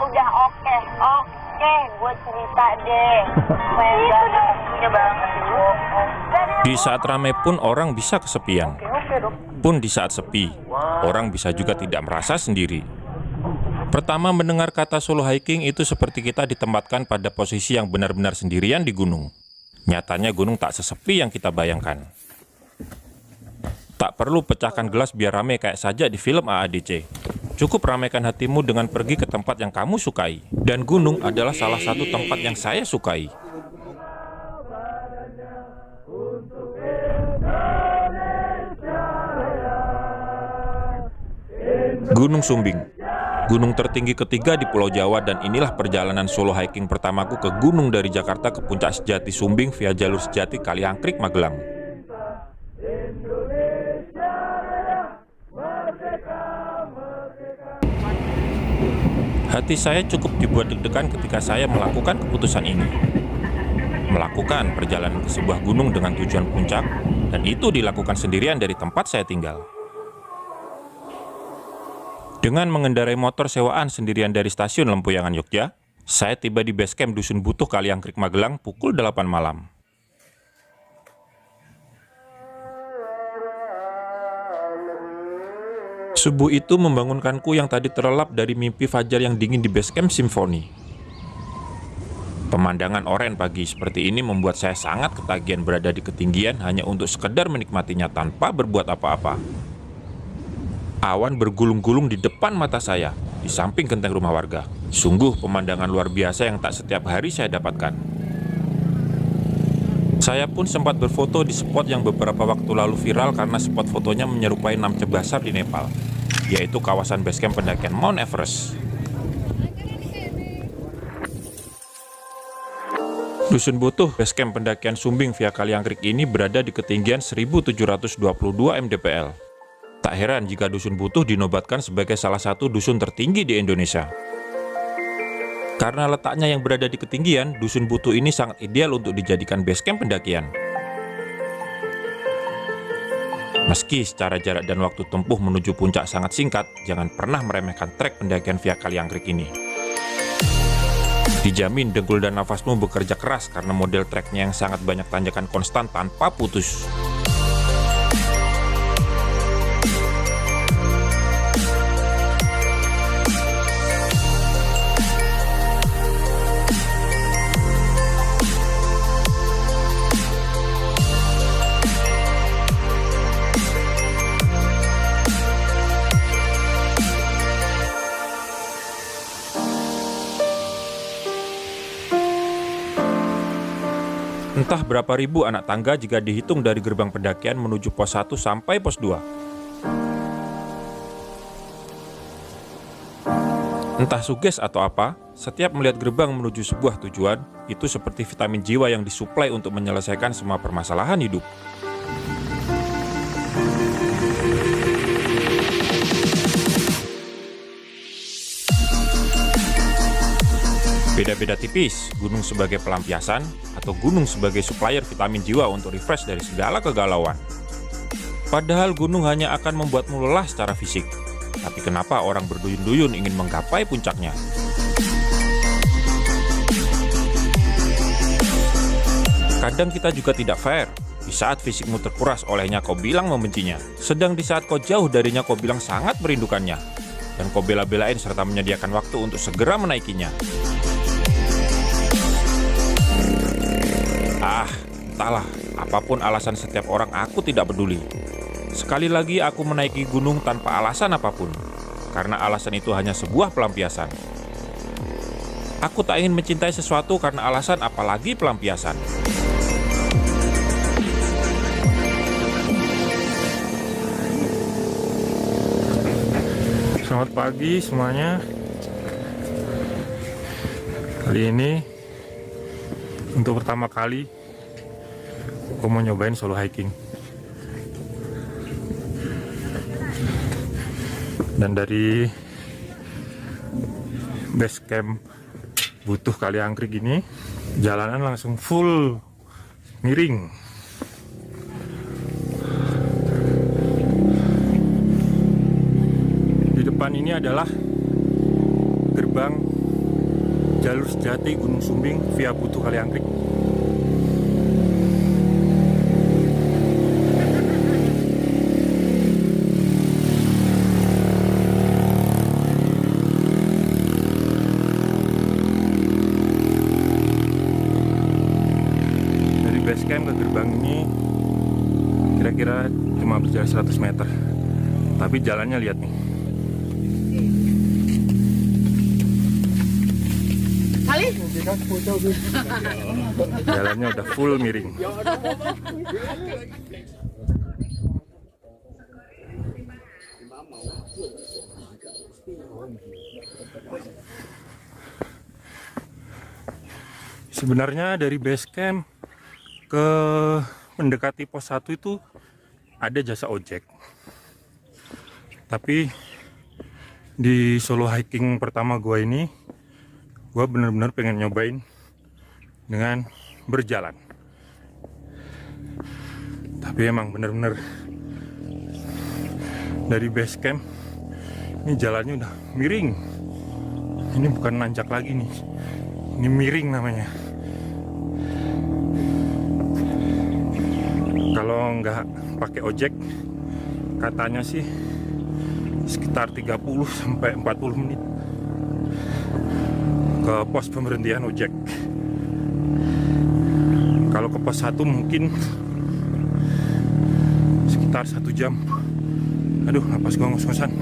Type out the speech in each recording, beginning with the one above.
udah oke, gue cerita deh. Udah banget dulu. Di saat ramai pun orang bisa kesepian. Pun di saat sepi, orang bisa juga tidak merasa sendiri. Pertama, mendengar kata solo hiking itu seperti kita ditempatkan pada posisi yang benar-benar sendirian di gunung. Nyatanya gunung tak sesepi yang kita bayangkan. Tak perlu pecahkan gelas biar rame kayak saja di film AADC. Cukup ramaikan hatimu dengan pergi ke tempat yang kamu sukai. Dan gunung adalah salah satu tempat yang saya sukai. Gunung Sumbing, gunung tertinggi ketiga di Pulau Jawa, dan inilah perjalanan solo hiking pertamaku ke gunung dari Jakarta ke puncak sejati Sumbing via jalur sejati Kaliangkrik, Magelang. Hati saya cukup dibuat deg-degan ketika saya melakukan keputusan ini. Melakukan perjalanan ke sebuah gunung dengan tujuan puncak, dan itu dilakukan sendirian dari tempat saya tinggal. Dengan mengendarai motor sewaan sendirian dari stasiun Lempuyangan, Yogyakarta, saya tiba di base camp Dusun Butuh Kaliangkrik, Magelang pukul 8 malam. Subuh itu membangunkanku yang tadi terlelap dari mimpi fajar yang dingin di base camp Simfoni. Pemandangan oren pagi seperti ini membuat saya sangat ketagihan berada di ketinggian hanya untuk sekedar menikmatinya tanpa berbuat apa-apa. Awan bergulung-gulung di depan mata saya, di samping genteng rumah warga. Sungguh pemandangan luar biasa yang tak setiap hari saya dapatkan. Saya pun sempat berfoto di spot yang beberapa waktu lalu viral karena spot fotonya menyerupai Namche Bassar di Nepal, yaitu kawasan basecamp pendakian Mount Everest. Dusun Butuh, basecamp pendakian Sumbing via Kaliangkrik ini berada di ketinggian 1722 mdpl. Tak heran jika Dusun Butuh dinobatkan sebagai salah satu dusun tertinggi di Indonesia. Karena letaknya yang berada di ketinggian, Dusun Butuh ini sangat ideal untuk dijadikan basecamp pendakian. Meski secara jarak dan waktu tempuh menuju puncak sangat singkat, jangan pernah meremehkan trek pendakian via Kaliangkrik ini. Dijamin dengkul dan nafasmu bekerja keras karena model treknya yang sangat banyak tanjakan konstan tanpa putus. Entah berapa ribu anak tangga jika dihitung dari gerbang pendakian menuju pos 1 sampai pos 2. Entah suges atau apa, setiap melihat gerbang menuju sebuah tujuan, itu seperti vitamin jiwa yang disuplai untuk menyelesaikan semua permasalahan hidup. Beda-beda tipis, gunung sebagai pelampiasan atau gunung sebagai supplier vitamin jiwa untuk refresh dari segala kegalauan. Padahal gunung hanya akan membuatmu lelah secara fisik. Tapi kenapa orang berduyun-duyun ingin menggapai puncaknya? Kadang kita juga tidak fair. Di saat fisikmu terkuras olehnya kau bilang membencinya. Sedang di saat kau jauh darinya kau bilang sangat merindukannya. Dan kau bela-belain serta menyediakan waktu untuk segera menaikinya. Entahlah, apapun alasan setiap orang, aku tidak peduli. Sekali lagi aku menaiki gunung tanpa alasan apapun, karena alasan itu hanya sebuah pelampiasan. Aku tak ingin mencintai sesuatu karena alasan, apalagi pelampiasan. Selamat pagi semuanya. Kali ini untuk pertama kali aku mau nyobain solo hiking. Dan dari base camp Butuh Kaliangkrik ini, jalanan langsung full miring. Di depan ini adalah gerbang jalur sejati Gunung Sumbing via Butuh Kaliangkrik. Dari base camp ke gerbang ini kira-kira cuma berjalan 100 meter, tapi jalannya lihat nih. Jalannya udah full miring. Sebenarnya dari base camp ke mendekati pos 1 itu ada jasa ojek. Tapi di solo hiking pertama gua ini, gua bener-bener pengen nyobain dengan berjalan. Tapi emang bener-bener dari base camp ini jalannya udah miring. Ini bukan nanjak lagi nih, ini miring namanya. Kalau nggak pakai ojek, katanya sih sekitar 30 sampai 40 menit ke pos pemberhentian ojek. Kalau ke pos 1 mungkin sekitar 1 jam. Aduh, napas gua ngos-ngosan.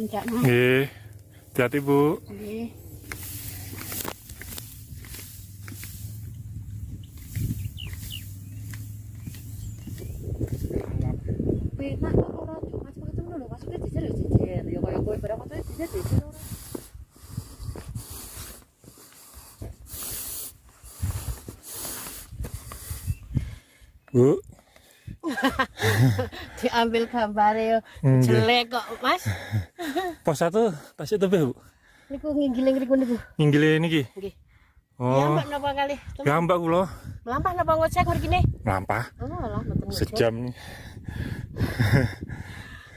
Nggih, hati-hati Bu. Nggih. Penak kok ora macam-macam lho, maksudnya jejer ya jejer. Ya kaya kowe barang maksudnya jejer jejer ora. Bu. Diambil gambarnya jelek kok, Mas. Pos 1 tasik tebe, Bu. Niku nginggile ngriku niku. Nginggile niki. Nggih. Ya Oh, Mbak napa kali? ya Mbak kula. Melampah napa ngocek hari kene? Melampah. Oh, alah mboten ngocek. Sejam nih.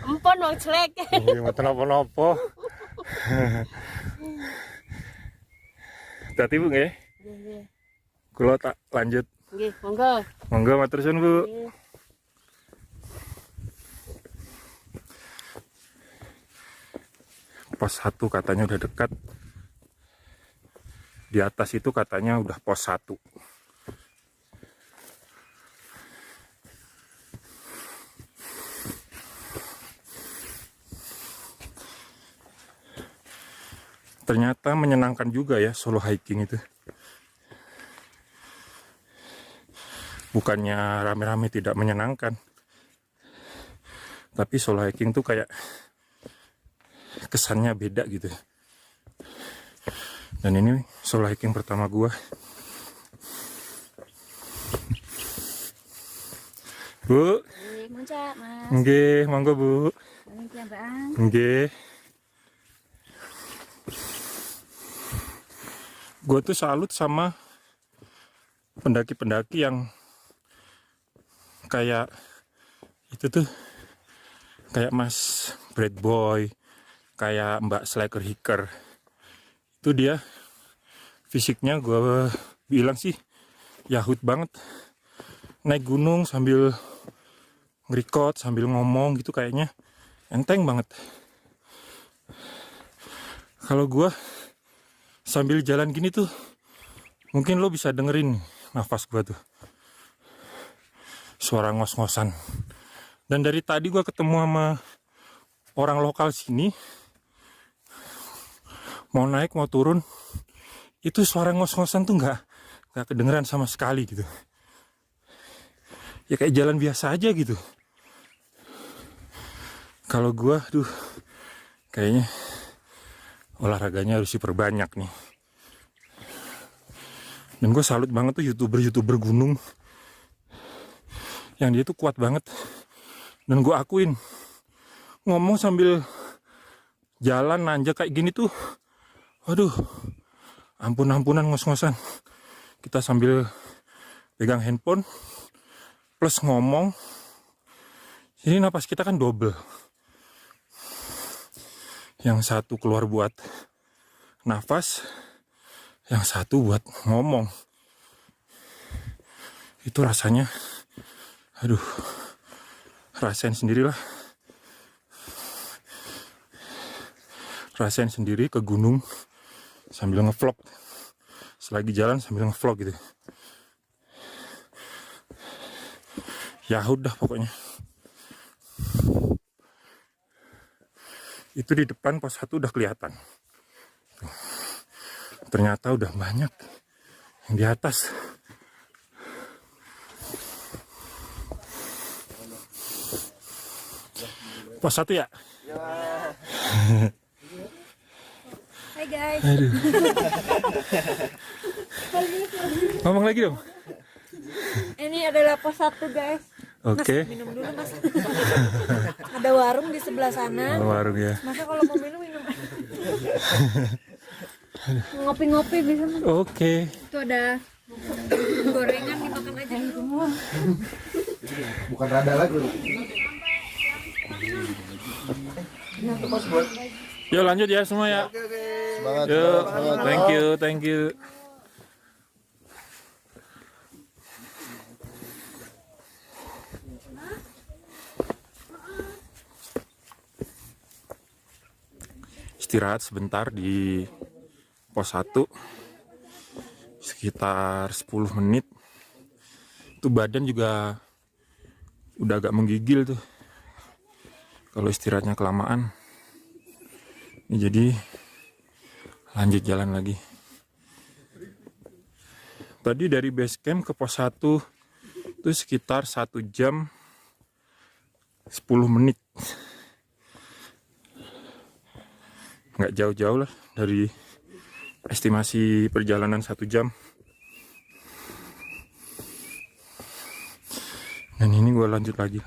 Empon wong jelek. Nggih, mboten napa-napa. Hati-hati Bu nggih. Nggih. Kula tak lanjut. Nggih, monggo. Monggo matur suwun Bu. Nggih. Pos 1 katanya udah dekat. Di atas itu katanya udah pos 1. Ternyata menyenangkan juga ya solo hiking itu. Bukannya rame-rame tidak menyenangkan, tapi solo hiking tuh kayak kesannya beda gitu. Dan ini solo hiking pertama gua. Bu, Nggih, muncak, Mas. nggih, monggo Bu. Nggih, piyambakan. Nggih. Gue tuh salut sama pendaki-pendaki yang kayak itu tuh, kayak Mas Brad Boy, kayak Mbak Slacker Hiker. Itu dia fisiknya gue bilang sih yahut banget, naik gunung sambil nge-record, sambil ngomong gitu, kayaknya enteng banget. Kalau gue sambil jalan gini tuh mungkin lo bisa dengerin nafas gue tuh, suara ngos-ngosan. Dan dari tadi gue ketemu sama orang lokal sini, mau naik mau turun, itu suara ngos-ngosan tuh nggak kedengeran sama sekali gitu. Ya kayak jalan biasa aja gitu. Kalau gue, kayaknya olahraganya harus diperbanyak nih. Dan gue salut banget tuh youtuber gunung, yang dia tuh kuat banget Dan gue akuin, ngomong sambil jalan nanjak kayak gini tuh, waduh, ampunan ngos-ngosan. Kita sambil pegang handphone plus ngomong, jadi napas kita kan double. Yang satu keluar buat nafas, yang satu buat ngomong. Itu rasanya, aduh, rasain sendirilah. Rasain sendiri ke gunung sambil ngevlog. Selagi jalan sambil ngevlog gitu. Ya udah pokoknya. Itu di depan pos 1 udah kelihatan. Tuh. Ternyata udah banyak yang di atas. Pos 1 ya? Hai guys. Aduh. Ngomong lagi dong. Ini adalah pos 1 guys. Oke. Minum dulu mas. Ada warung di sebelah sana. Warung ya. Masa kalau mau minum. Ngopi-ngopi bisa mas. Oke. Itu ada gorengan dimakan aja semua. Bukan rada lagi. Yuk lanjut ya semua ya. Semangat. Yuk, thank you. Istirahat sebentar di pos 1 sekitar 10 menit. Itu badan juga udah agak menggigil tuh kalau istirahatnya kelamaan. Ini jadi lanjut jalan lagi. Tadi dari base camp ke pos 1 itu sekitar 1 jam 10 menit. Nggak jauh-jauh lah dari estimasi perjalanan 1 jam. Dan ini gue lanjut lagi.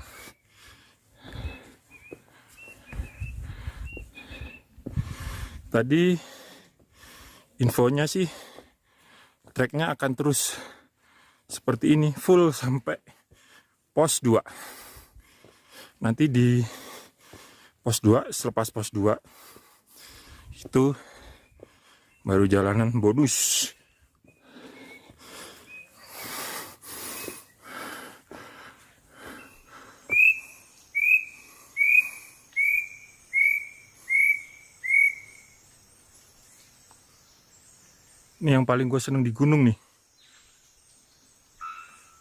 Tadi infonya sih treknya akan terus seperti ini, full sampai pos 2. Nanti di pos 2, selepas pos 2 itu baru jalanan bonus. Ini yang paling gue seneng di gunung nih,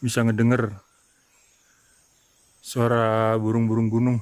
bisa ngedenger suara burung-burung gunung.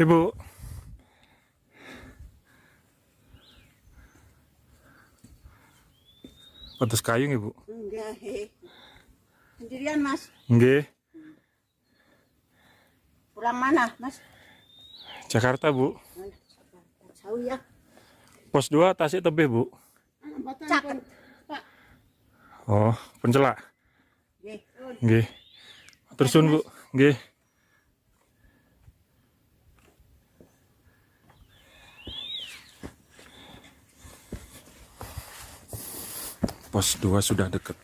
Ibu, patus kayung ibu? Enggak, sendirian mas. Nggih. Pulang mana mas? Jakarta bu. Jauh ya. Pos 2 Tasik Tebih bu. Cakep. Oh, Pencela. Nggih. Nggih. Tersun bu. Nggih. Pos 2 sudah dekat.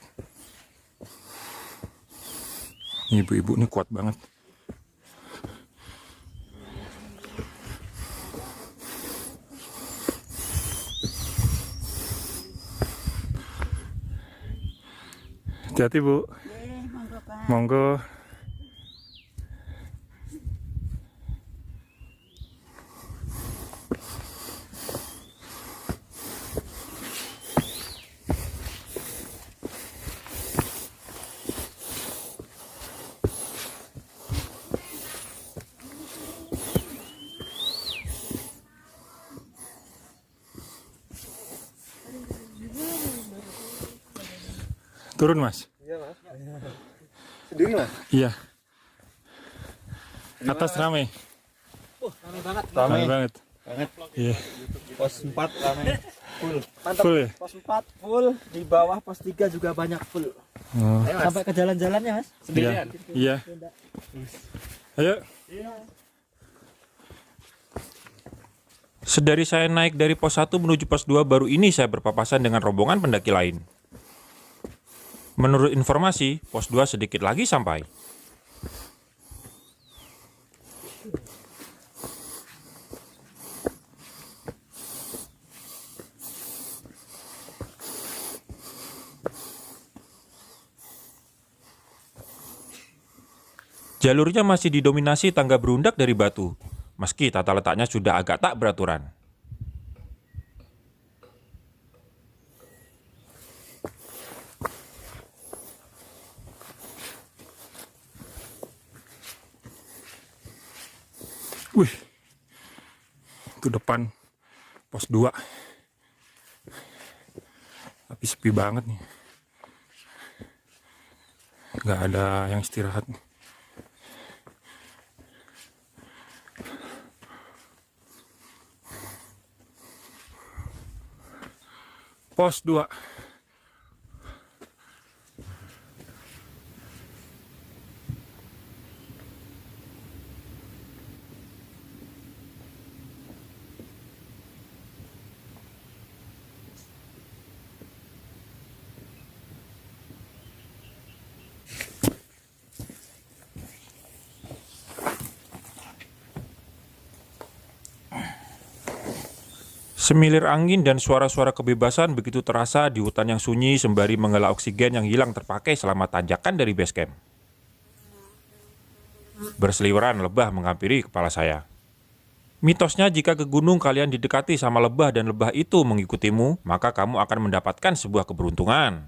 Ibu-ibu ini kuat banget. Hati-hati bu. Monggo Pak. Monggo. Turun Mas. Sendiri mas? Iya. Atas rame. Rame banget. Iya. Pos 4 rame full. Mantap. Full ya? Pos 4 full, di bawah pos 3 juga banyak full. Oh, Sampai ke jalan-jalannya, Mas. iya. Iya. Ayo. Sedari saya naik dari pos 1 menuju pos 2, baru ini saya berpapasan dengan rombongan pendaki lain. Menurut informasi, pos 2 sedikit lagi sampai. Jalurnya masih didominasi tangga berundak dari batu, meski tata letaknya sudah agak tak beraturan. Wih. Itu depan pos 2. Tapi sepi banget nih. Nggak ada yang istirahat nih. Pos 2. Semilir angin dan suara-suara kebebasan begitu terasa di hutan yang sunyi sembari menghela oksigen yang hilang terpakai selama tanjakan dari base camp. Berseliweran lebah menghampiri kepala saya. Mitosnya jika ke gunung kalian didekati sama lebah dan lebah itu mengikutimu, maka kamu akan mendapatkan sebuah keberuntungan.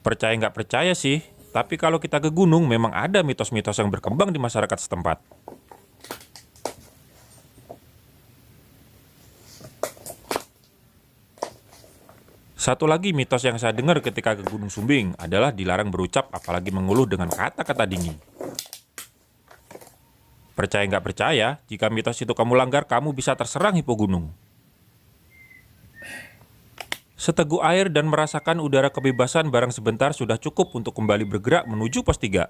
Percaya nggak percaya sih, tapi kalau kita ke gunung memang ada mitos-mitos yang berkembang di masyarakat setempat. Satu lagi mitos yang saya dengar ketika ke Gunung Sumbing adalah dilarang berucap apalagi mengeluh dengan kata-kata dingin. Percaya nggak percaya, jika mitos itu kamu langgar, kamu bisa terserang hipo gunung. Seteguk air dan merasakan udara kebebasan barang sebentar sudah cukup untuk kembali bergerak menuju pos 3.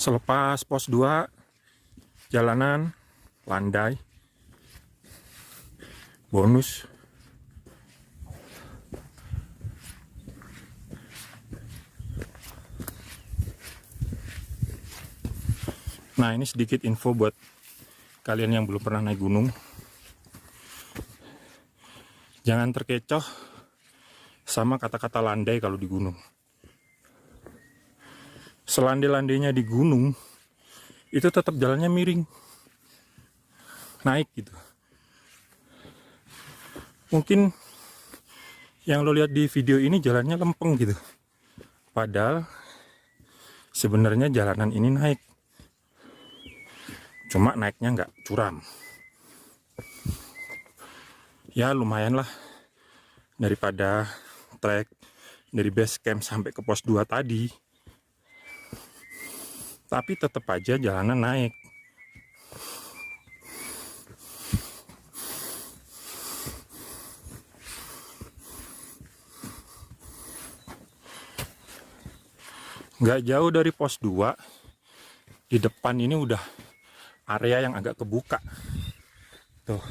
Selepas pos 2, jalanan landai, bonus. Nah, ini sedikit info buat kalian yang belum pernah naik gunung. Jangan terkecoh sama kata-kata landai kalau di gunung. Selandai-landainya di gunung itu tetap jalannya miring, naik gitu. Mungkin yang lo lihat di video ini jalannya lempeng gitu, padahal sebenarnya jalanan ini naik, cuma naiknya nggak curam. Ya lumayan lah daripada trek dari base camp sampai ke pos 2 tadi. Tapi tetap aja jalanan naik. Nggak jauh dari pos 2, di depan ini udah area yang agak kebuka. Tuh.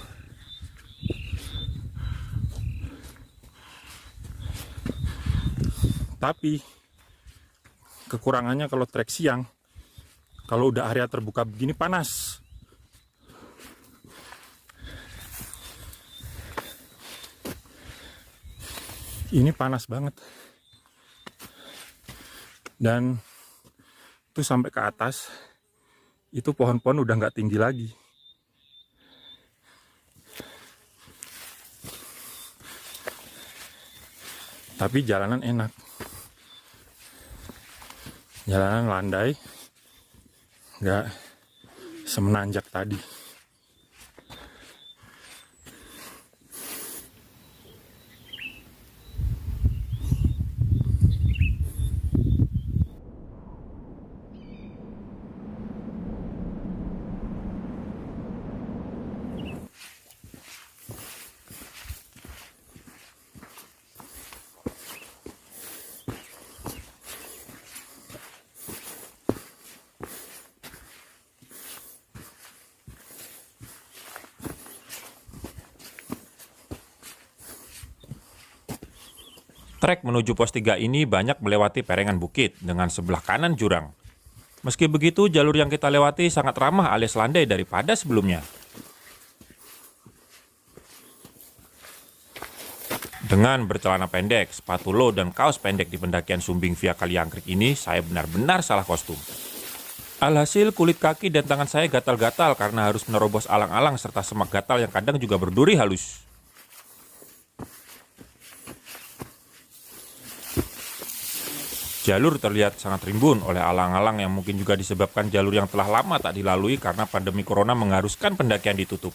Tapi kekurangannya kalau trek siang, kalau udah area terbuka begini panas. Ini panas banget. Dan itu sampai ke atas, itu pohon-pohon udah nggak tinggi lagi. Tapi jalanan enak. Jalanan landai, nggak semenanjak tadi. Trek menuju pos 3 ini banyak melewati perengan bukit dengan sebelah kanan jurang. Meski begitu, jalur yang kita lewati sangat ramah alias landai daripada sebelumnya. Dengan bercelana pendek, sepatu low, dan kaos pendek di pendakian Sumbing via Kaliangkrik ini, saya benar-benar salah kostum. Alhasil, kulit kaki dan tangan saya gatal-gatal karena harus menerobos alang-alang serta semak gatal yang kadang juga berduri halus. Jalur terlihat sangat rimbun oleh alang-alang yang mungkin juga disebabkan jalur yang telah lama tak dilalui karena pandemi corona mengharuskan pendakian ditutup.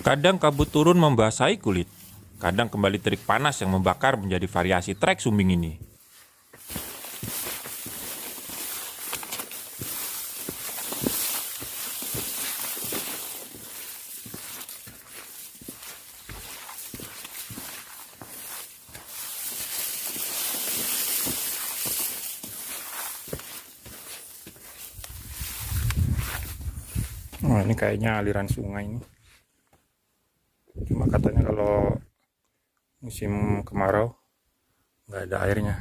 Kadang kabut turun membasahi kulit. Kadang kembali terik panas yang membakar menjadi variasi trek Sumbing ini. Oh, ini kayaknya aliran sungai ini. Cuma katanya kalau musim kemarau nggak ada airnya.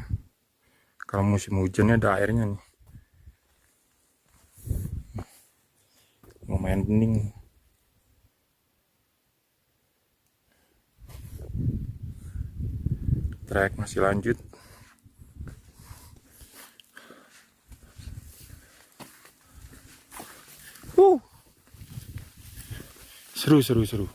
Kalau musim hujannya ada airnya nih. Lumayan bening. Trek masih lanjut. Seru.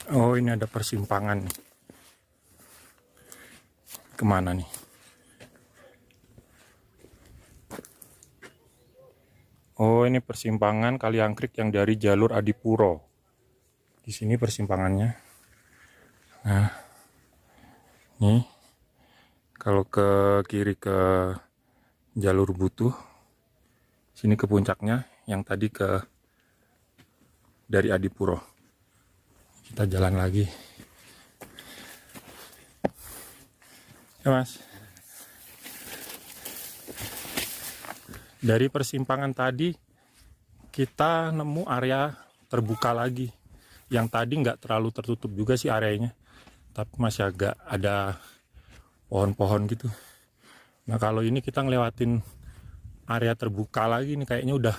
Oh, ini ada persimpangan nih. Kemana nih? Oh, ini persimpangan Kaliangkrik yang dari jalur Adipuro. Di sini persimpangannya. Nah, nih kalau ke kiri ke jalur Butuh, sini ke puncaknya. Yang tadi ke dari Adipuro. Kita jalan lagi. Ya, Mas. Dari persimpangan tadi kita nemu area terbuka lagi. Yang tadi nggak terlalu tertutup juga sih areanya, tapi masih agak ada pohon-pohon gitu. Nah, kalau ini kita ngelewatin area terbuka lagi nih, kayaknya udah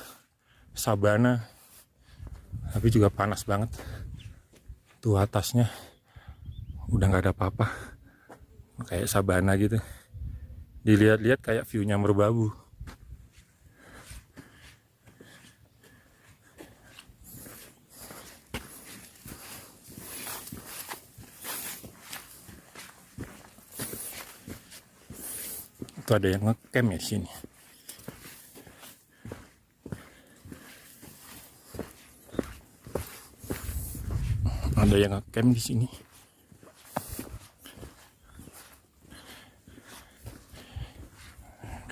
sabana, tapi juga panas banget. Tuh atasnya udah nggak ada apa-apa, kayak sabana gitu. Dilihat-lihat kayak view-nya merbabu. Itu ada yang ngecamp ya sini. Ada yang ngecamp di sini.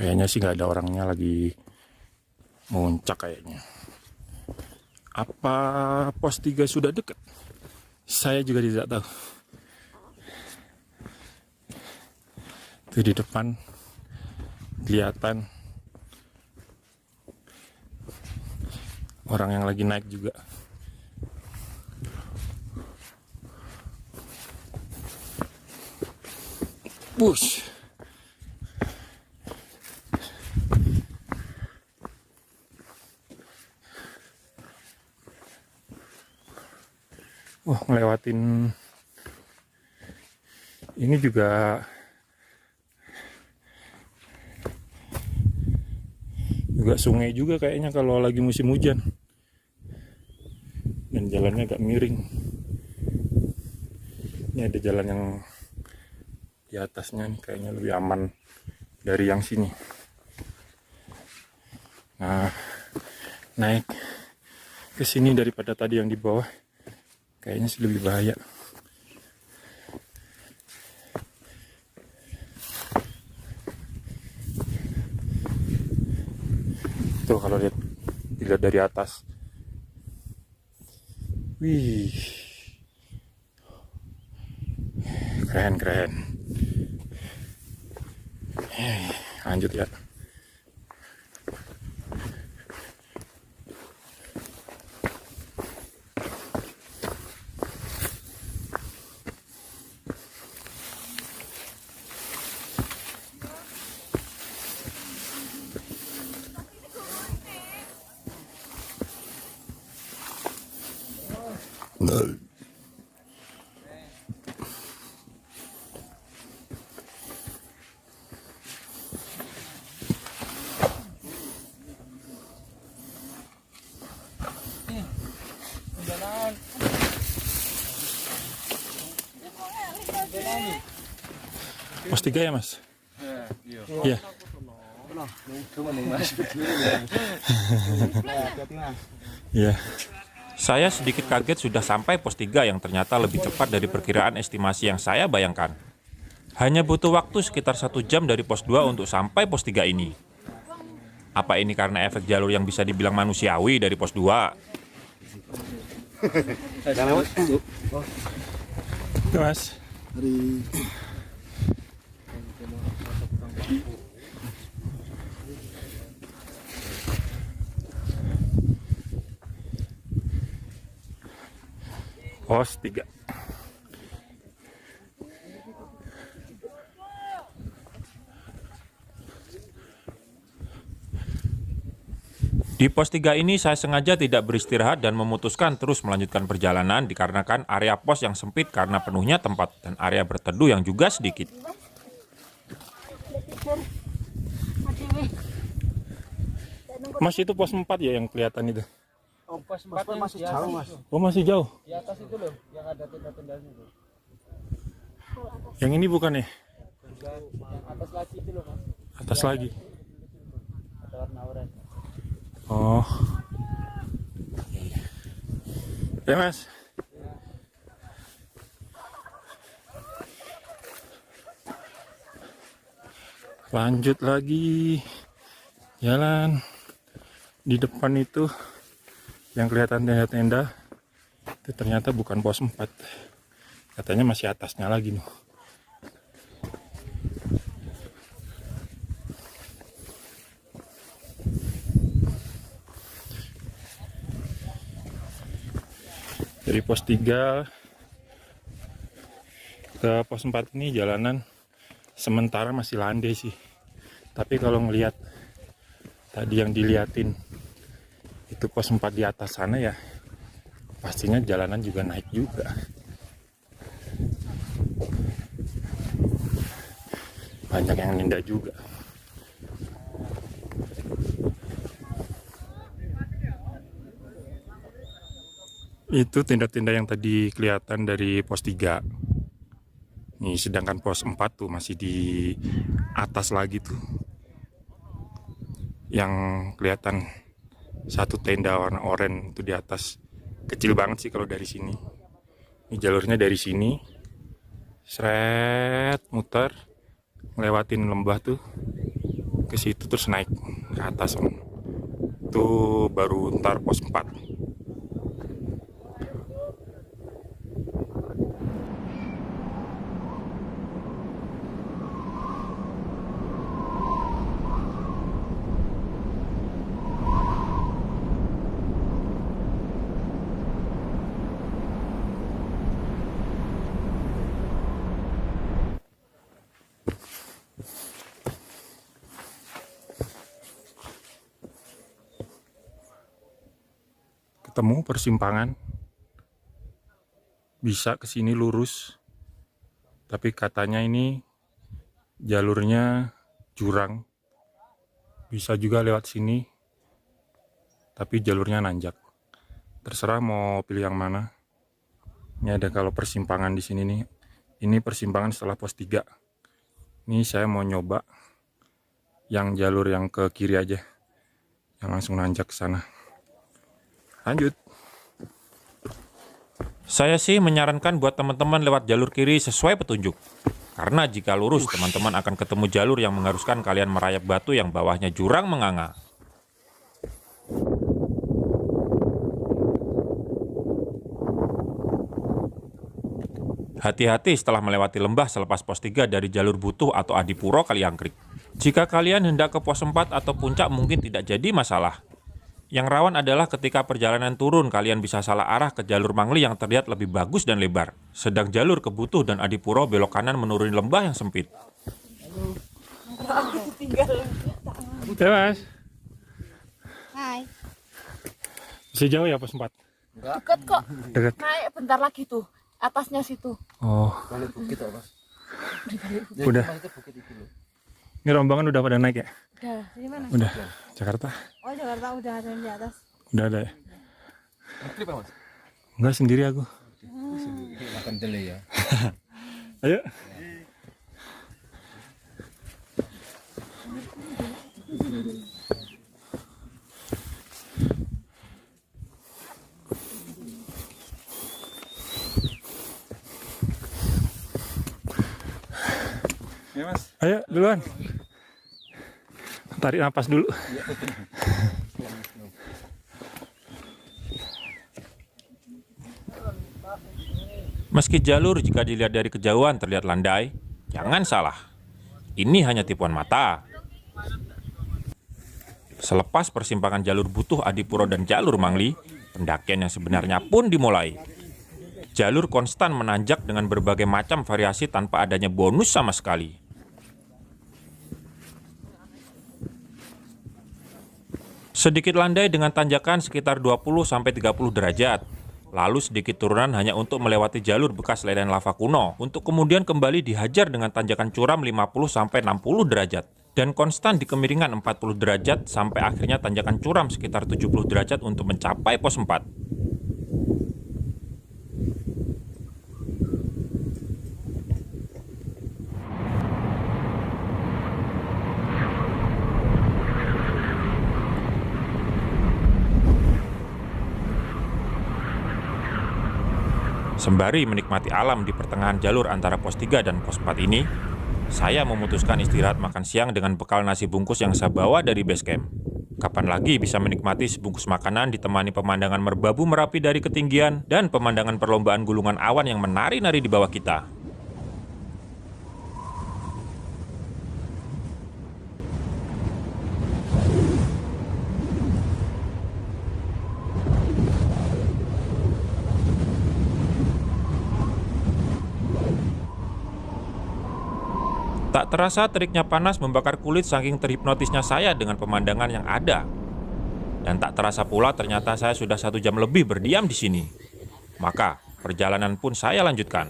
Kayaknya sih nggak ada orangnya, lagi muncak kayaknya. Apa pos 3 sudah dekat? Saya juga tidak tahu. Itu di depan kelihatan orang yang lagi naik juga. Push. Wah, ngelewatin ini juga sungai juga kayaknya kalau lagi musim hujan. Dan jalannya agak miring. Ini ada jalan yang di atasnya nih, kayaknya lebih aman dari yang sini. Nah, naik ke sini daripada tadi yang di bawah. Kayaknya sih lebih bahaya. Tuh kalau dilihat dari atas. Wih. Keren. Lanjut ya. Pos 3 ya mas? Iya. Iya. Saya sedikit kaget sudah sampai pos 3 yang ternyata lebih cepat dari perkiraan estimasi yang saya bayangkan. Hanya butuh waktu sekitar 1 jam dari pos 2 untuk sampai pos 3 ini. Apa ini karena efek jalur yang bisa dibilang manusiawi dari pos 2? Itu mas. Pos 3. Di pos 3 ini saya sengaja tidak beristirahat dan memutuskan terus melanjutkan perjalanan dikarenakan area pos yang sempit karena penuhnya tempat dan area berteduh yang juga sedikit. Mas itu pos 4 ya yang kelihatan itu? Oh, pos 4 masih jauh, Mas. Oh masih jauh? Di atas itu loh, yang ada tenda-tendanya itu. Yang ini bukan ya? Yang atas lagi itu loh, Mas. Atas lagi? Ada warna oranye. Oh. Ya mas. Lanjut lagi. Jalan. Di depan itu yang kelihatan tenda-tenda itu ternyata bukan pos 4. Katanya masih atasnya lagi nih. Dari pos 3 ke pos 4 ini jalanan sementara masih landai sih. Tapi kalau ngelihat tadi yang diliatin itu pos 4 di atas sana ya pastinya jalanan juga naik juga. Banyak yang ninda juga. Itu tenda-tenda yang tadi kelihatan dari pos 3. Nih, sedangkan pos 4 tuh masih di atas lagi tuh. Yang kelihatan satu tenda warna oranye itu di atas. Kecil banget sih kalau dari sini. Ini jalurnya dari sini. Seret muter ngelewatin lembah tuh ke situ terus naik ke atas. Tuh baru ntar pos 4. Ketemu persimpangan, bisa ke sini lurus, tapi katanya ini jalurnya jurang. Bisa juga lewat sini, tapi jalurnya nanjak. Terserah mau pilih yang mana. Ini ada kalau persimpangan di sini nih. Ini persimpangan setelah pos 3. Ini saya mau nyoba yang jalur yang ke kiri aja, yang langsung nanjak ke sana. Lanjut. Saya sih menyarankan buat teman-teman lewat jalur kiri sesuai petunjuk. Karena jika lurus, teman-teman akan ketemu jalur yang mengharuskan kalian merayap batu yang bawahnya jurang menganga. Hati-hati setelah melewati lembah selepas pos 3 dari jalur Butuh atau Adipuro Kaliangkrik. Jika kalian hendak ke pos 4 atau puncak mungkin tidak jadi masalah. Yang rawan adalah ketika perjalanan turun kalian bisa salah arah ke jalur Mangli yang terlihat lebih bagus dan lebar. Sedang jalur ke Butuh dan Adipuro belok kanan menuruni lembah yang sempit. Ya mas, Hai. masih jauh ya pos 4? Deket kok. Dekat. Naik bentar lagi tuh. Atasnya situ. Oh, Balik bukit apa, Mas? udah. Itu bukit itu loh. Ini rombongan udah pada naik ya? Udah, dari mana? Udah. Jakarta? Oh, Jakarta udah ada di atas. Udah ada ya? Trip apa, Mas? Enggak, sendiri aku. Makan dele ya. Ayo. Ya mas. Ayo duluan. Tarik napas dulu. Meski jalur jika dilihat dari kejauhan terlihat landai, jangan salah. Ini hanya tipuan mata. Selepas persimpangan jalur Butuh, Adipuro, dan jalur Mangli, pendakian yang sebenarnya pun dimulai. Jalur konstan menanjak dengan berbagai macam variasi tanpa adanya bonus sama sekali. Sedikit landai dengan tanjakan sekitar 20-30 derajat. Lalu sedikit turunan hanya untuk melewati jalur bekas lereng lava kuno, untuk kemudian kembali dihajar dengan tanjakan curam 50-60 derajat. Dan konstan di kemiringan 40 derajat sampai akhirnya tanjakan curam sekitar 70 derajat untuk mencapai pos 4. Sembari menikmati alam di pertengahan jalur antara pos 3 dan pos 4 ini, saya memutuskan istirahat makan siang dengan bekal nasi bungkus yang saya bawa dari base camp. Kapan lagi bisa menikmati sebungkus makanan ditemani pemandangan merbabu Merapi dari ketinggian dan pemandangan perlombaan gulungan awan yang menari-nari di bawah kita. Tak terasa teriknya panas membakar kulit saking terhipnotisnya saya dengan pemandangan yang ada. Dan tak terasa pula ternyata saya sudah 1 jam lebih berdiam di sini. Maka perjalanan pun saya lanjutkan.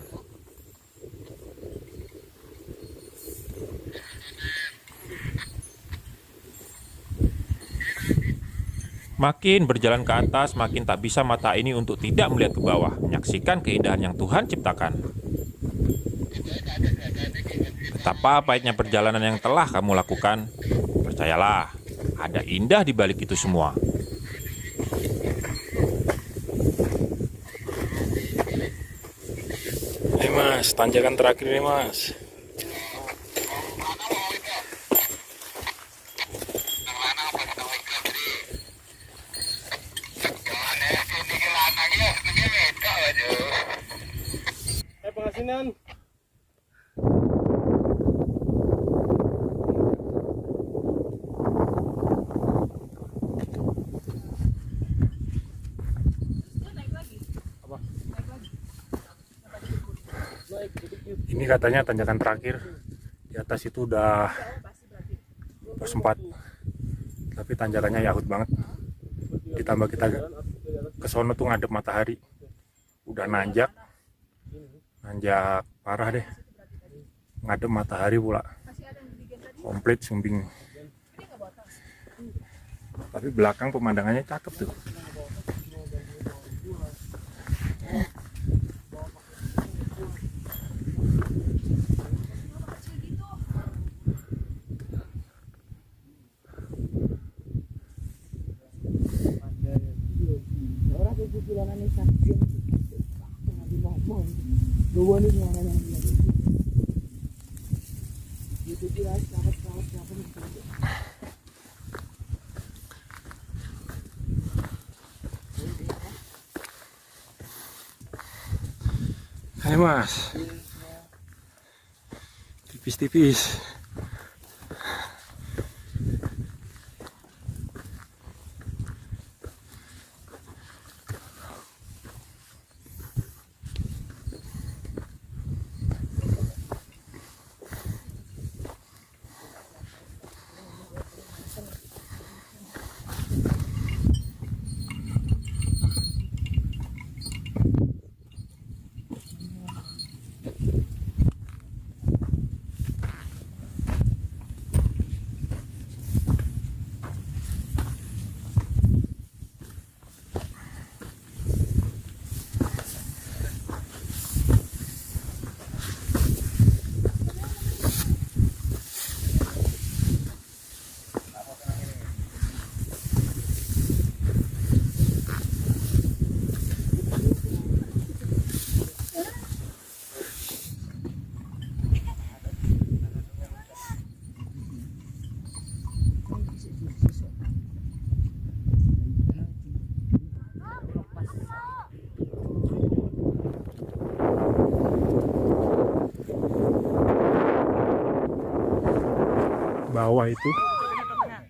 Makin berjalan ke atas, makin tak bisa mata ini untuk tidak melihat ke bawah, menyaksikan keindahan yang Tuhan ciptakan. Betapa pahitnya perjalanan yang telah kamu lakukan, percayalah, ada indah di balik itu semua. Mas, tanjakan terakhir nih mas. Pengasinan. Ini katanya tanjakan terakhir. Di atas itu udah pos 4. Tapi tanjakannya yahut banget. Ditambah kita ke sono tuh ngadep matahari. Udah nanjak parah deh. Ngadep matahari pula. Komplit Sumbing. Tapi belakang pemandangannya cakep tuh. Hai mas, tipis-tipis.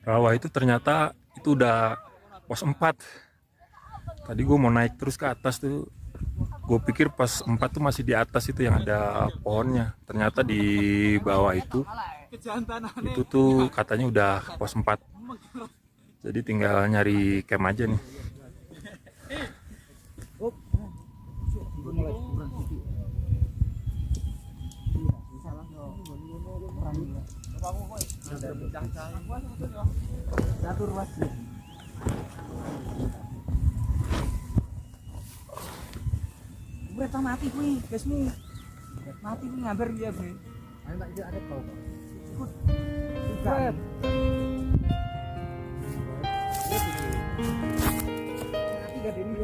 Bawah itu ternyata itu udah pos 4. Tadi gue mau naik terus ke atas tuh, gue pikir pos 4 tuh masih di atas itu yang ada pohonnya. Ternyata di bawah itu tuh katanya udah pos 4. Jadi tinggal nyari camp aja nih. Berita mati kuwi, guysmu. Mati kuwi ngambar ya, Bre. Ayo tak ada kau. Ikut. Ikut. Mati gak dene.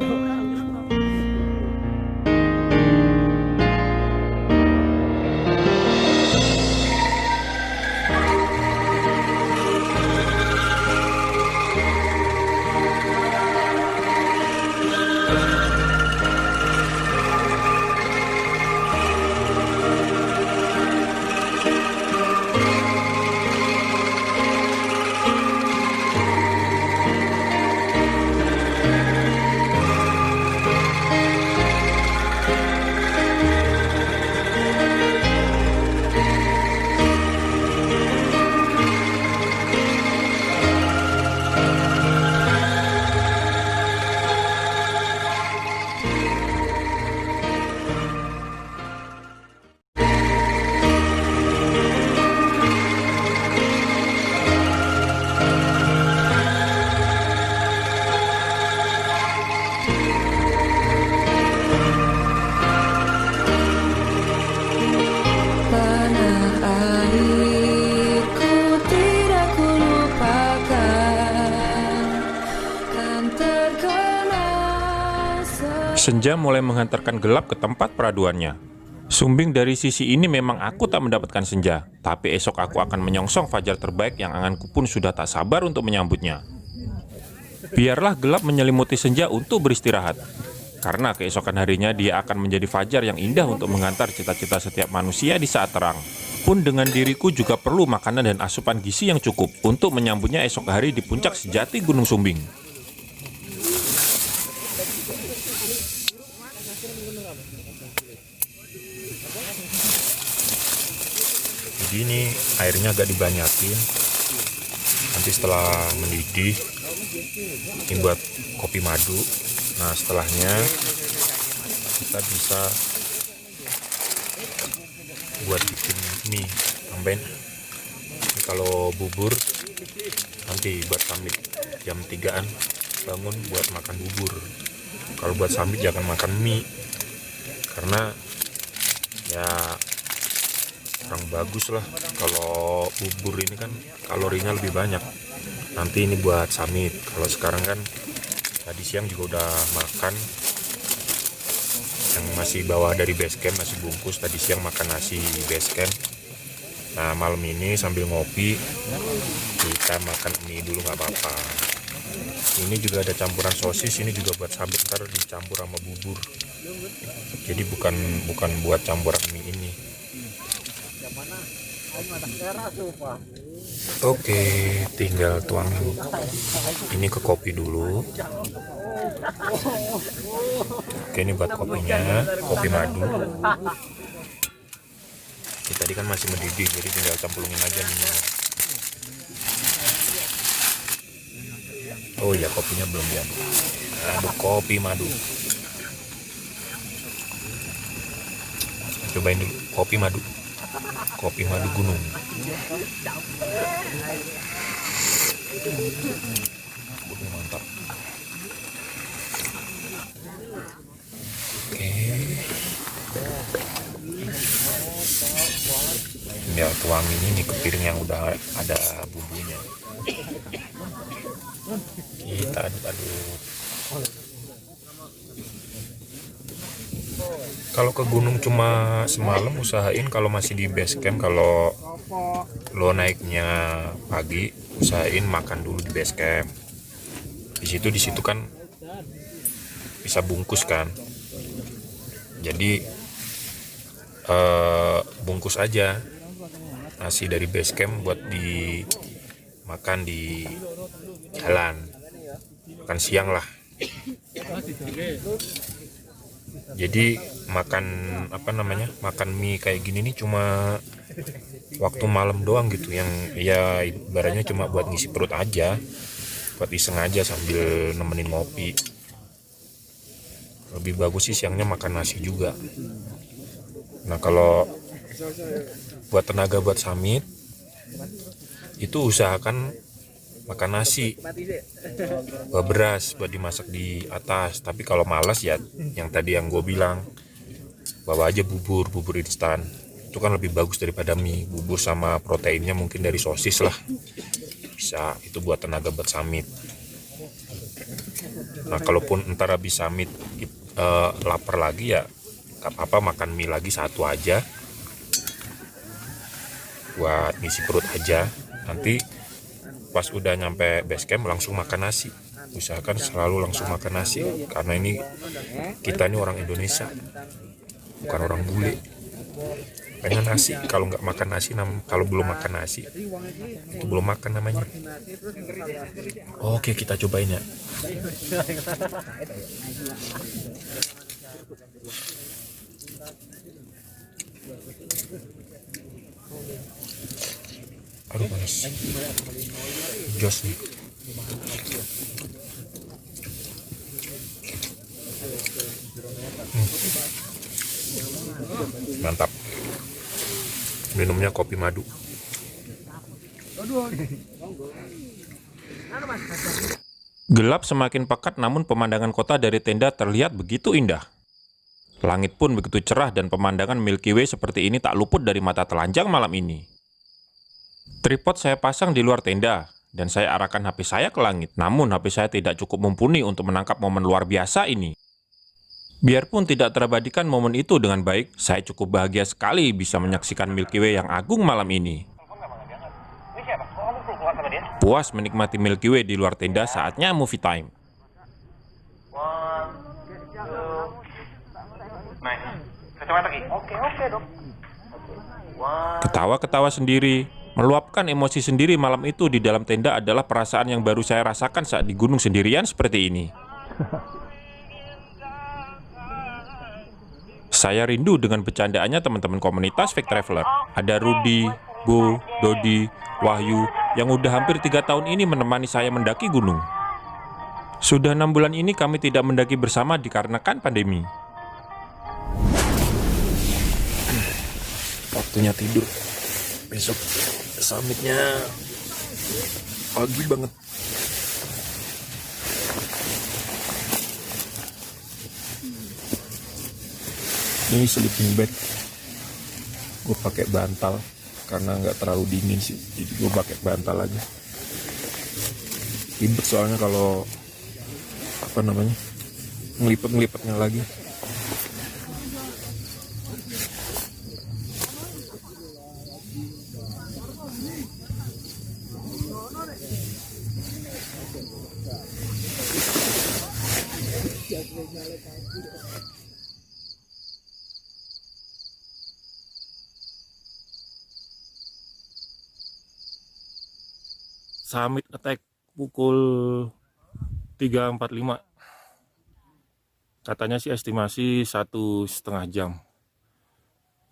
Senja mulai menghantarkan gelap ke tempat peraduannya. Sumbing dari sisi ini memang aku tak mendapatkan senja, tapi esok aku akan menyongsong fajar terbaik yang anganku pun sudah tak sabar untuk menyambutnya. Biarlah gelap menyelimuti senja untuk beristirahat, karena keesokan harinya dia akan menjadi fajar yang indah untuk mengantar cita-cita setiap manusia di saat terang. Pun dengan diriku juga perlu makanan dan asupan gizi yang cukup untuk menyambutnya esok hari di puncak sejati Gunung Sumbing. Jadi ini airnya agak dibanyakin, nanti setelah mendidih ini buat kopi madu. Nah setelahnya kita bisa buat bikin mie tambahin. Ini kalau bubur nanti buat samit jam 3-an bangun buat makan bubur. Kalau buat samit jangan makan mie, karena ya kurang bagus lah. Kalau bubur ini kan kalorinya lebih banyak. Nanti ini buat samit. Kalau sekarang kan tadi siang juga udah makan, yang masih bawa dari base camp masih bungkus. Tadi siang makan nasi base camp. Nah malam ini sambil ngopi kita makan mie dulu nggak apa-apa. Ini juga ada campuran sosis, ini juga buat samit, ntar dicampur sama bubur. Jadi bukan buat campuran mie ini. Oke, tinggal tuangin ini ke kopi dulu. Oke, ini buat kopinya, kopi madu. Ini tadi kan masih mendidih, jadi tinggal campurungin aja minyak. Oh ya, kopinya belum diaduk. Aduk kopi madu. Cobain dulu kopi madu. Kopi madu gunung. Mantap. Oke. Tinggal tuangin ini ke piring yang udah ada bumbunya. Kita aduk-aduk. Kalau ke gunung cuma semalam, usahain kalau masih di base camp, kalau lo naiknya pagi, usahain makan dulu di base camp. Di situ kan bisa bungkus kan. Jadi bungkus aja nasi dari base camp buat dimakan di jalan, makan siang lah. Jadi makan makan mie kayak gini nih cuma waktu malam doang gitu, yang ya ibaratnya cuma buat ngisi perut aja, buat iseng aja sambil nemenin ngopi. Lebih bagus sih siangnya makan nasi juga. Nah kalau buat tenaga buat summit itu usahakan makan nasi, beras buat dimasak di atas. Tapi kalau malas ya yang tadi yang gue bilang, bawa aja bubur instan. Itu kan lebih bagus daripada mie. Bubur sama proteinnya mungkin dari sosis lah, bisa itu buat tenaga buat summit. Nah kalaupun ntar habis summit lapar lagi ya gak apa-apa, makan mie lagi satu aja buat ngisi perut aja. Nanti pas udah nyampe base camp langsung makan nasi. Usahakan selalu langsung makan nasi, karena ini kita ini orang Indonesia, bukan orang bule. Pengen nasi, kalau nggak makan nasi, kalau belum makan nasi itu belum makan namanya. Oke, kita cobain ya. Aduh panas, jos nih. Mantap. Minumnya kopi madu. Gelap semakin pekat, namun pemandangan kota dari tenda terlihat begitu indah. Langit pun begitu cerah dan pemandangan Milky Way seperti ini tak luput dari mata telanjang malam ini. Tripod saya pasang di luar tenda, dan saya arahkan HP saya ke langit. Namun HP saya tidak cukup mumpuni untuk menangkap momen luar biasa ini. Biarpun tidak terabadikan momen itu dengan baik, saya cukup bahagia sekali bisa menyaksikan Milky Way yang agung malam ini. Puas menikmati Milky Way di luar tenda, saatnya movie time. Ketawa-ketawa sendiri, meluapkan emosi sendiri malam itu di dalam tenda adalah perasaan yang baru saya rasakan saat di gunung sendirian seperti ini. Saya rindu dengan bercandaannya teman-teman komunitas Fake Traveler. Ada Rudy, Bo, Dodi, Wahyu, yang udah hampir 3 tahun ini menemani saya mendaki gunung. Sudah 6 bulan ini kami tidak mendaki bersama dikarenakan pandemi. Waktunya tidur. Besok summitnya pagi banget. Ini sleeping bag. Gue pakai bantal karena nggak terlalu dingin sih, jadi gue pakai bantal aja. Ribet soalnya kalau ngelipet-ngelipetnya lagi. Summit attack pukul 3.45. Katanya sih estimasi 1,5 jam.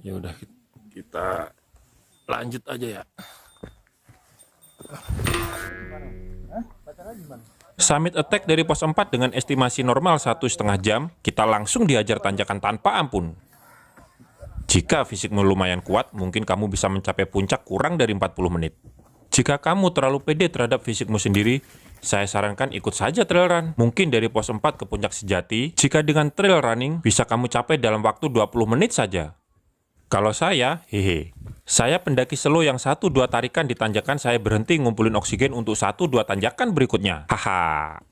Ya udah, kita lanjut aja ya. Summit attack dari pos 4 dengan estimasi normal 1,5 jam, kita langsung dihajar tanjakan tanpa ampun. Jika fisikmu lumayan kuat, mungkin kamu bisa mencapai puncak kurang dari 40 menit. Jika kamu terlalu pede terhadap fisikmu sendiri, saya sarankan ikut saja trail run. Mungkin dari pos 4 ke puncak sejati, jika dengan trail running bisa kamu capai dalam waktu 20 menit saja. Kalau saya, saya pendaki slow yang 1-2 tarikan di tanjakan, saya berhenti ngumpulin oksigen untuk 1-2 tanjakan berikutnya. Haha.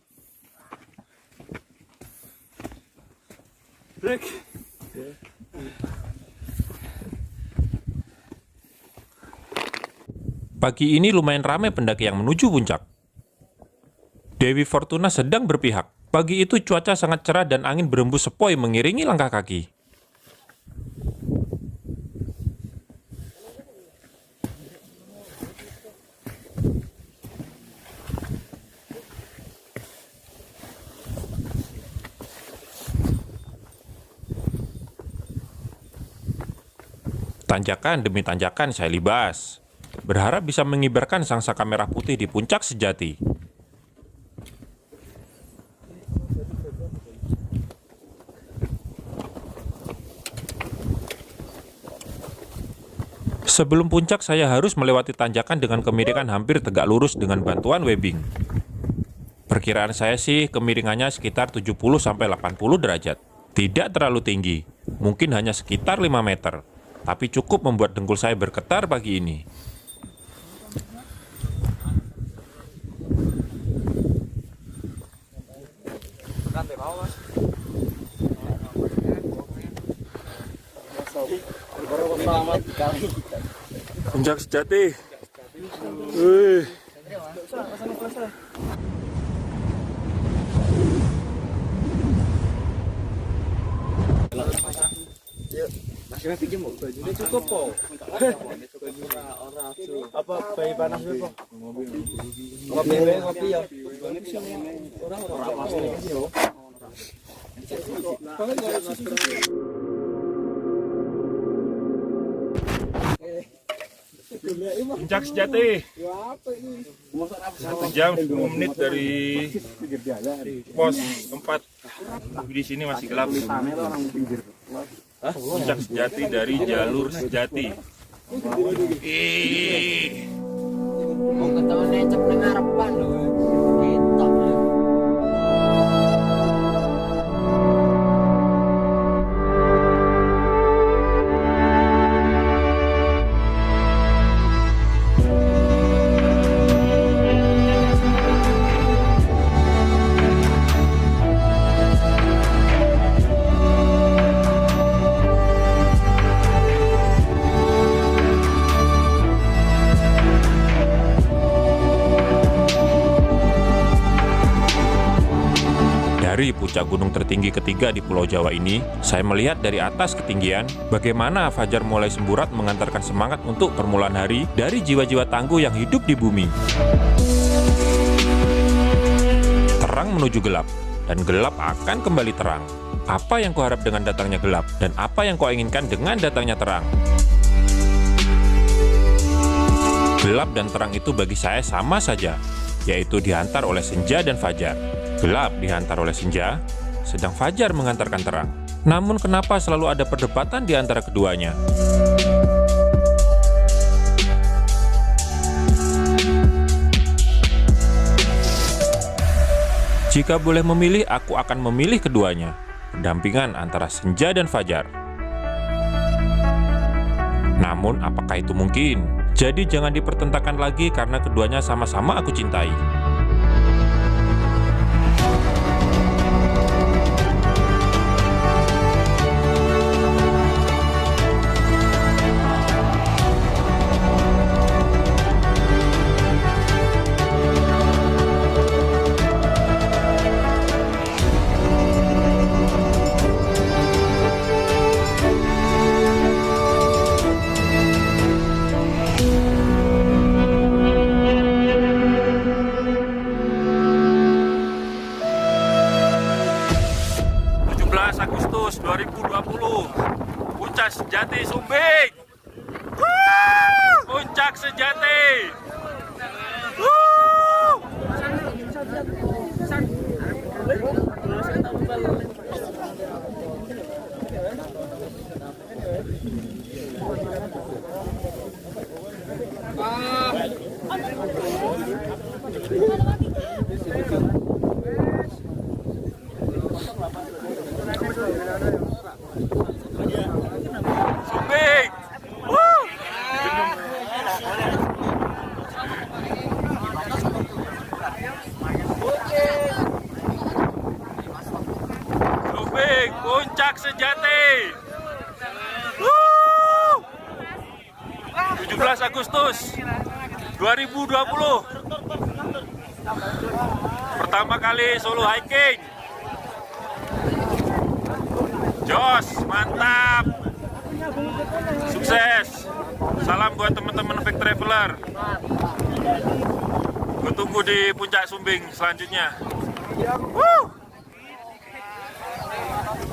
Break. Pagi ini lumayan ramai pendaki yang menuju puncak. Dewi Fortuna sedang berpihak. Pagi itu cuaca sangat cerah dan angin berembus sepoi mengiringi langkah kaki. Tanjakan demi tanjakan saya libas, berharap bisa mengibarkan sangsaka merah putih di puncak sejati. Sebelum puncak saya harus melewati tanjakan dengan kemiringan hampir tegak lurus dengan bantuan webbing. Perkiraan saya sih kemiringannya sekitar 70-80 derajat. Tidak terlalu tinggi, mungkin hanya sekitar 5 meter. Tapi cukup membuat dengkul saya bergetar pagi ini. Puncak sejati. Wih. Masih pinjam mau bajunya cukup kok. Apa bayi panas dulu kok? Ngopi ya. Puncak sejati. 1 jam 10 menit dari pos 4. Di sini masih gelap. Puncak sejati dari jalur sejati. Mau ketemu necep nang ngarepan lho. Ketok lho. Dari puncak gunung tertinggi ketiga di Pulau Jawa ini, saya melihat dari atas ketinggian bagaimana fajar mulai semburat mengantarkan semangat untuk permulaan hari dari jiwa-jiwa tangguh yang hidup di bumi. Terang menuju gelap, dan gelap akan kembali terang. Apa yang kau harap dengan datangnya gelap, dan apa yang kau inginkan dengan datangnya terang? Gelap dan terang itu bagi saya sama saja, yaitu dihantar oleh senja dan fajar. Gelap dihantar oleh senja, sedang fajar mengantarkan terang. Namun kenapa selalu ada perdebatan di antara keduanya? Jika boleh memilih, aku akan memilih keduanya. Pendampingan antara senja dan fajar. Namun apakah itu mungkin? Jadi jangan dipertentangkan lagi karena keduanya sama-sama aku cintai. Agustus 2020, Puncak Sejati Sumbing. Puncak Sejati. Sumbing. Sumbing, Puncak Sejati. 17 Agustus 2020. Pertama kali solo hiking. Jos, mantap. Sukses. Salam buat teman-teman Fake Traveler. Gue tunggu di Puncak Sumbing selanjutnya.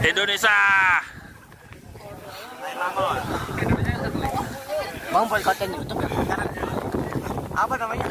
Indonesia. Bang, buat konten YouTube ya? Apa namanya?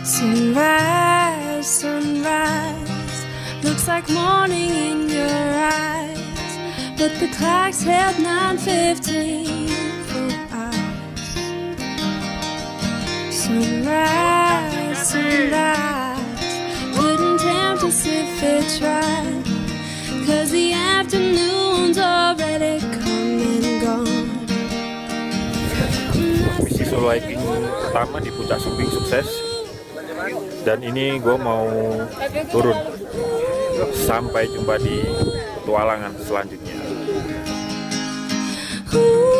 Sunrise, sunrise, looks like morning in your eyes, but the clock's held 9:15 for sunrise, sunrise wouldn't tempt us if it tried, 'cause the afternoon's already come and gone. Misi solo hiking pertama di Puncak Sumbing sukses, dan ini gue mau turun. Sampai jumpa di petualangan selanjutnya. Ooh.